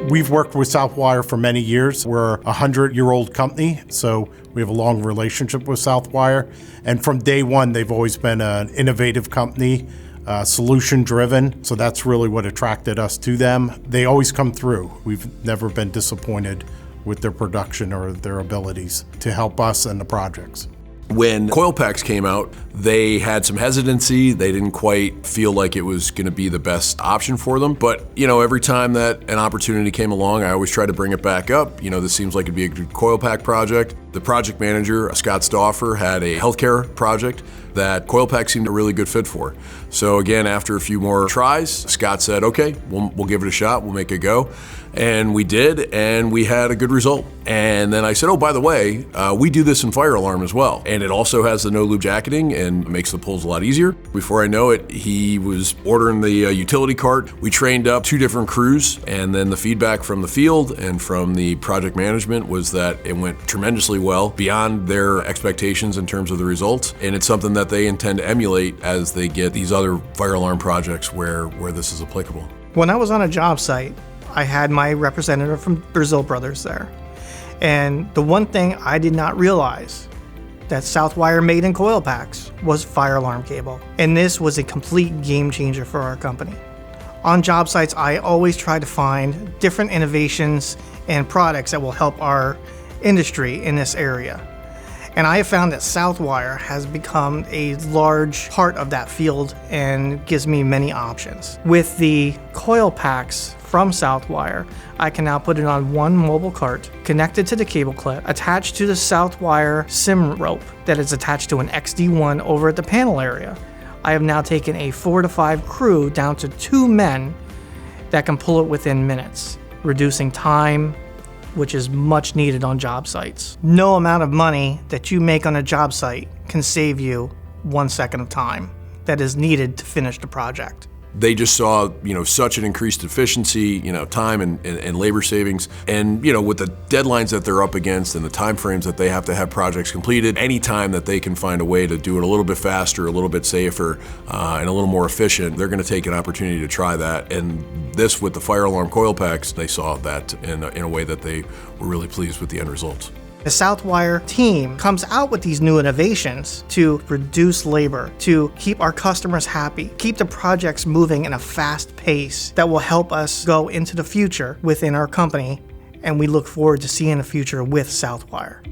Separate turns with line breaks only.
We've worked with Southwire for many years. We're a 100-year-old company, so we have a long relationship with Southwire. And from day one, they've always been an innovative company, solution-driven. So that's really what attracted us to them. They always come through. We've never been disappointed with their production or their abilities to help us and the projects.
When CoilPAKs came out, they had some hesitancy. They didn't quite feel like it was going to be the best option for them. But, every time that an opportunity came along, I always try to bring it back up. This seems like it'd be a good CoilPAK project. The project manager, Scott Stauffer, had a healthcare project that CoilPAK seemed a really good fit for. So again, after a few more tries, Scott said, okay, we'll give it a shot, we'll make it go. And we did, and we had a good result. And then I said, oh, by the way, we do this in fire alarm as well. And it also has the no lube jacketing and makes the pulls a lot easier. Before I know it, he was ordering the utility cart. We trained up 2 different crews, and then the feedback from the field and from the project management was that it went tremendously well, beyond their expectations in terms of the results. And it's something that they intend to emulate as they get these other fire alarm projects where this is applicable.
When I was on a job site, I had my representative from Brazil Brothers there. And the one thing I did not realize that Southwire made in CoilPAKs was fire alarm cable. And this was a complete game changer for our company. On job sites, I always try to find different innovations and products that will help our industry in this area. And I have found that Southwire has become a large part of that field and gives me many options. With the CoilPAKs from Southwire, I can now put it on one mobile cart, connected to the cable clip, attached to the Southwire SIM rope that is attached to an XD1 over at the panel area. I have now taken a 4 to 5 crew down to 2 men that can pull it within minutes, reducing time, which is much needed on job sites. No amount of money that you make on a job site can save you 1 second of time that is needed to finish the project.
They just saw, such an increased efficiency, time and labor savings. And, with the deadlines that they're up against and the time frames that they have to have projects completed, any time that they can find a way to do it a little bit faster, a little bit safer, and a little more efficient, they're going to take an opportunity to try that. And this, with the fire alarm CoilPAKs, they saw that in a way that they were really pleased with the end results.
The Southwire team comes out with these new innovations to reduce labor, to keep our customers happy, keep the projects moving in a fast pace that will help us go into the future within our company, and we look forward to seeing the future with Southwire.